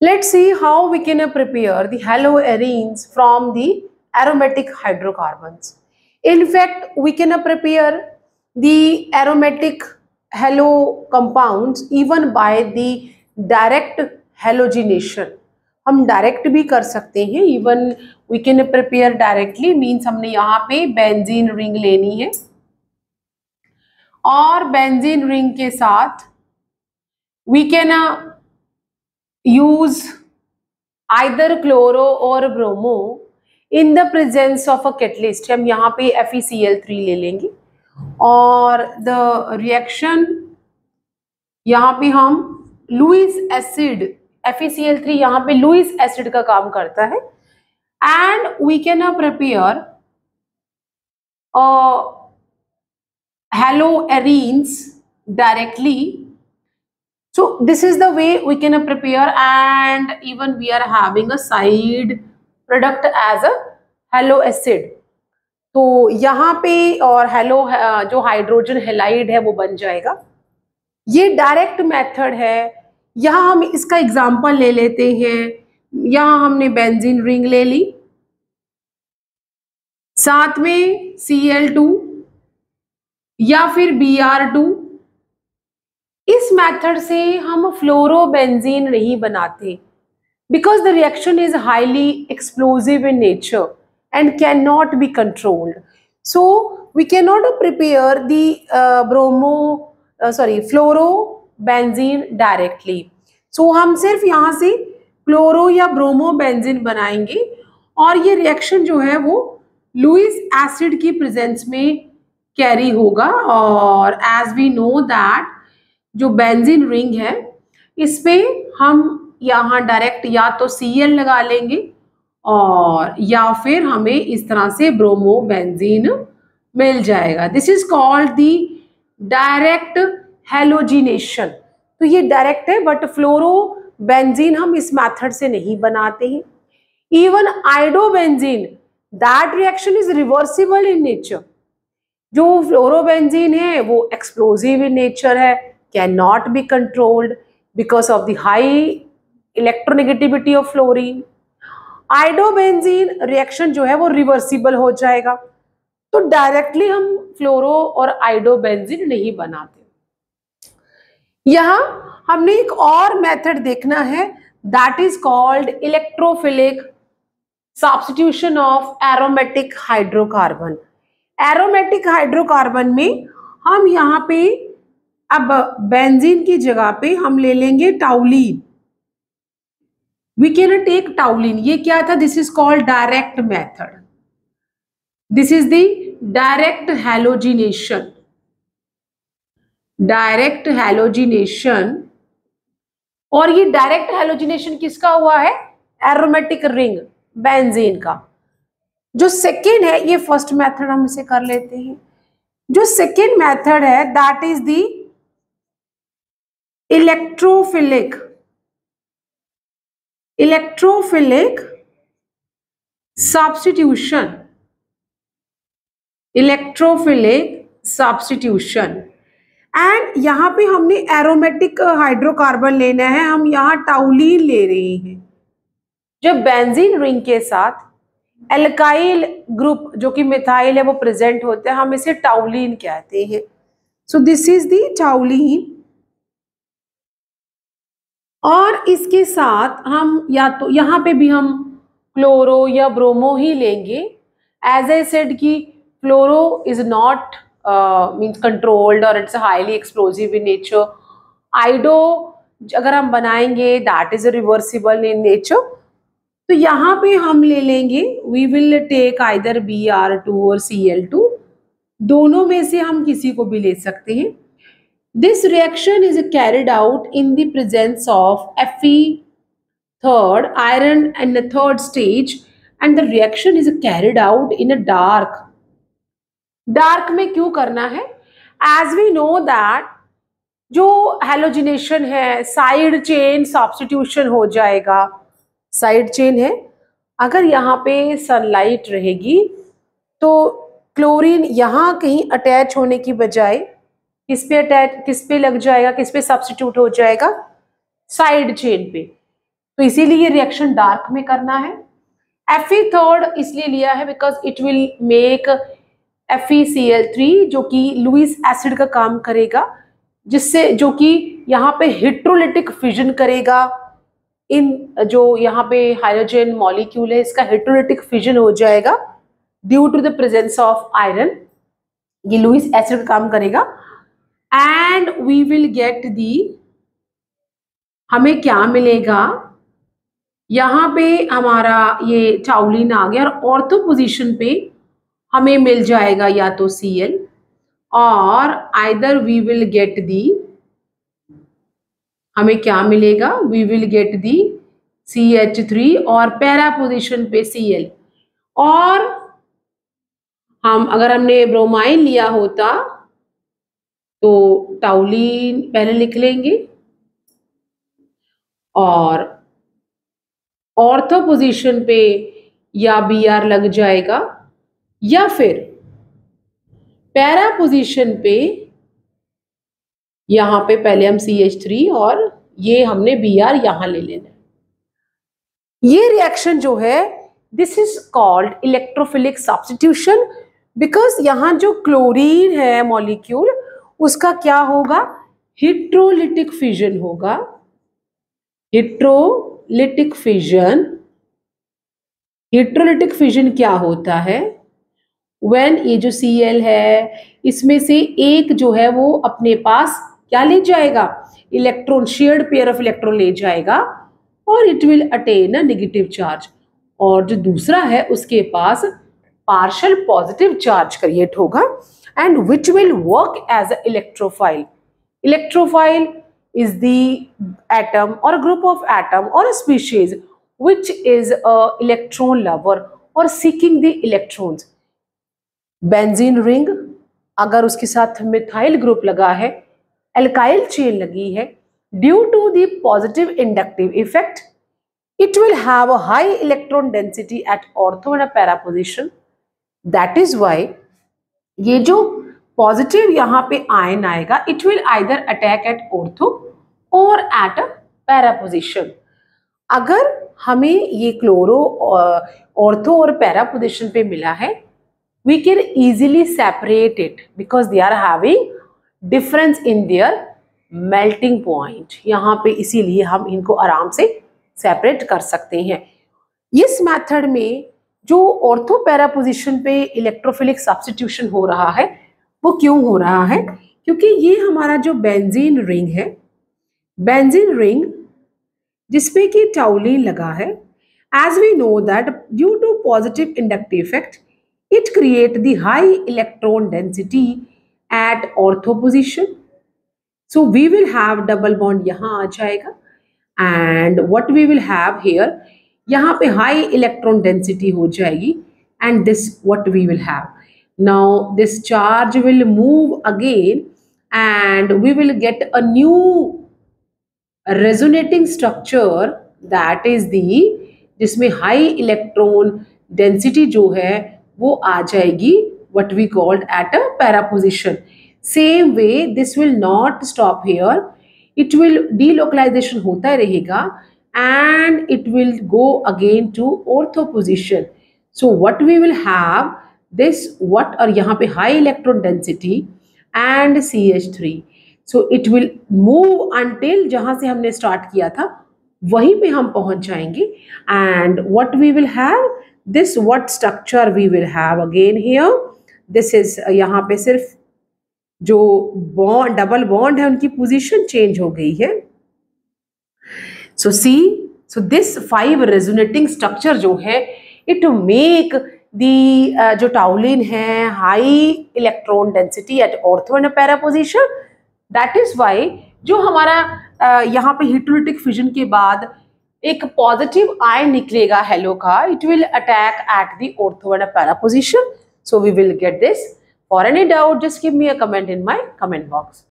Let's see how we can prepare the haloarenes from the aromatic hydrocarbons. In fact, we can prepare the aromatic halo compounds even by the direct halogenation. हम direct भी कर सकते हैं, even we can prepare directly, means हमने यहाँ पे benzene ring लेनी है और बेंजीन रिंग के साथ we can use either chloro or bromo in the presence of a catalyst. हम यहाँ पे FeCl3 ले लेंगे और the reaction यहाँ पे हम लुईस एसिड, FeCl3 यहाँ पे लुईस एसिड का काम करता है and we can prepare haloarenes directly. So this is the way we can prepare, and even we are having a side product as a halo acid. तो यहाँ पे और हेलो जो हाइड्रोजन हेलाइड है वो बन जाएगा। ये डायरेक्ट मेथड है। यहाँ हम इसका एग्जांपल ले लेते हैं। यहाँ हमने बेंजीन रिंग ले ली, साथ में Cl2 या फिर Br2। इस मेथड से हम फ्लोरोबेंजीन नहीं बनाते because the reaction is highly explosive in nature and can not be controlled, so we can not prepare the fluorobenzene directly. So हम सिर्फ यहाँ से क्लोरो या ब्रोमोबेंजीन बनाएंगे और ये रिएक्शन जो है वो लुईस एसिड की प्रेजेंस में कैरी होगा। और एज वी नो दैट जो बेंजीन रिंग है इस पे हम यहाँ डायरेक्ट या तो Cl लगा लेंगे और या फिर हमें इस तरह से ब्रोमोबेंजीन मिल जाएगा। This is called the direct halogenation. तो ये डायरेक्ट है, बट फ्लोरोबेंजीन हम इस मेथड से नहीं बनाते हैं। Even iodobenzene, that reaction is reversible in nature. जो फ्लोरोबेंजीन है वो एक्सप्लोजिव इन नेचर है, cannot be controlled because of the high electronegativity of fluorine. Iodobenzene reaction जो है वो रिवर्सिबल हो जाएगा। तो डायरेक्टली हम फ्लोरो और आइडोबेंजीन नहीं बनाते। यहाँ हमने एक और मेथड देखना है, that is called electrophilic substitution of aromatic hydrocarbon. Aromatic hydrocarbon में हम यहाँ पे अब बेंजीन की जगह पे हम ले लेंगे toluene. We can take toluene. ये क्या था? This is called direct method. This is the direct halogenation. Direct halogenation. और ये डायरेक्ट हैलोजिनेशन किसका हुआ है? एरोमेटिक रिंग बेंजीन का। जो सेकेंड है, ये फर्स्ट मेथड हम इसे कर लेते हैं। जो सेकेंड मेथड है that is the electrophilic substitution. And यहाँ पे हमने एरोमेटिक हाइड्रोकार्बन लेना है, हम यहाँ टाउलिन ले रहे हैं। जब बेंजीन रिंग के साथ एल्काइल ग्रुप जो कि मिथाइल है वो प्रेजेंट होते हैं, हम इसे टाउलिन कहते हैं। So this is the टाउलिन। और इसके साथ हम या तो यहाँ पे भी हम क्लोरो या ब्रोमो ही लेंगे। एज आई सेड कि fluoro is not means controlled और it's highly explosive in nature. Iodo अगर हम बनाएंगे that is reversible in nature. तो यहाँ पे हम ले लेंगे, we will take either Br2 और Cl2, दोनों में से हम किसी को भी ले सकते हैं। This reaction is carried out in the presence of Fe third iron and the third stage, and the reaction is carried out in a dark. Dark में क्यों करना है? As we know that जो हेलोजिनेशन है side chain substitution हो जाएगा। Side chain है, अगर यहाँ पे सनलाइट रहेगी तो क्लोरीन यहाँ कहीं अटैच होने की बजाय किस पे लग जाएगा, किस पे सब्स्टिट्यूट हो जाएगा? साइड चेन पे। तो इसीलिए ये रिएक्शन डार्क में करना है। Fe3 इसलिए लिया है because it will make FeCl3 जो कि लुईस एसिड का काम करेगा, जिससे जो कि यहाँ पे हिट्रोलिटिक फिजन करेगा। इन जो यहाँ पे हाइड्रोजन मॉलिक्यूल है इसका हिट्रोलिटिक फिजन हो जाएगा due to the presence of iron. ये लुईस एसिड का काम करेगा and we will get the, हमें क्या मिलेगा, यहाँ पे हमारा ये टाउलिन आ गया और ऑर्थो पोजीशन पे हमें मिल जाएगा या तो Cl और either we will get the, हमें क्या मिलेगा, we will get the CH3 और पैरा पोजीशन पे Cl। और हम अगर हमने ब्रोमाइन लिया होता तो टाउलिन पहले लिख लेंगे और ऑर्थो पोजीशन पे या Br लग जाएगा, या फिर पैरा पोजीशन पे यहाँ पे पहले हम CH3 और ये हमने Br यहाँ ले लेना। ये रिएक्शन जो है this is called electrophilic substitution, because यहाँ जो क्लोरीन है मॉलिक्यूल उसका क्या होगा, हिट्रोलिटिक फिजन होगा। हिट्रोलिटिक फिजन, हिट्रोलिटिक फिजन क्या होता है, व्हेन ये जो Cl है इसमें से एक जो है वो अपने पास क्या ले जाएगा, electron, shared pair of electron ले जाएगा और it will attain a negative charge, और जो दूसरा है उसके पास पार्शियल पॉजिटिव चार्ज क्रिएट होगा and which will work as a electrophile. Electrophile is the atom or a group of atom or a species which is a electron lover or seeking the electrons। Benzene ring अगर उसके साथ methyl group लगा है, alkyl chain लगी है, due to the positive inductive effect it will have a high electron density at ortho and a para position। that is why ये जो positive यहाँ पे आयन आएगा it will either attack at ortho और at a para position. अगर हमें ये chloro ortho और पैरा पोजिशन पे मिला है we can easily separate it because they are having difference in their melting point. यहाँ पे इसीलिए हम इनको आराम से सेपरेट कर सकते हैं। इस मेथड में जो ऑर्थो पैरा पोजिशन पे इलेक्ट्रोफिलिक सब्स्टिट्यूशन हो रहा है वो क्यों हो रहा है, क्योंकि ये हमारा जो बेंजीन रिंग है, बेंजीन रिंग जिसपे कि टाउलिन लगा है, as we know that due to positive inductive effect it create the high electron density at ortho position. So we will have double bond यहाँ आ जाएगा and what we will have here, यहाँ पे high electron density हो जाएगी and this what we will have. Now this charge will move again and we will get a new resonating structure that is the, जिसमें high electron density जो है वो आ जाएगी what we called at a para position। Same way this will not stop here, it will delocalization होता रहेगा and it will go again to ortho position। So what we will have this what, और यहाँ पे high electron density and CH3, so it will move until जहाँ से हमने start किया था वहीं पे हम पहुँच जाएंगे and what we will have, this what structure we will have again here, this is यहाँ पे सिर्फ जो बॉन्ड डबल बॉन्ड है उनकी पोजीशन चेंज हो गई है। so see, so this 5 resonating structure जो है it to make दी जो टाउलिन है high electron density at ortho and para position. That is why जो हमारा यहाँ पे हिट्रोलिटिक फिजन के बाद एक पॉजिटिव आयन निकलेगा हेलो का, it will attack at the ortho and para position. So we will get this. For any doubt just give me a comment in my comment box.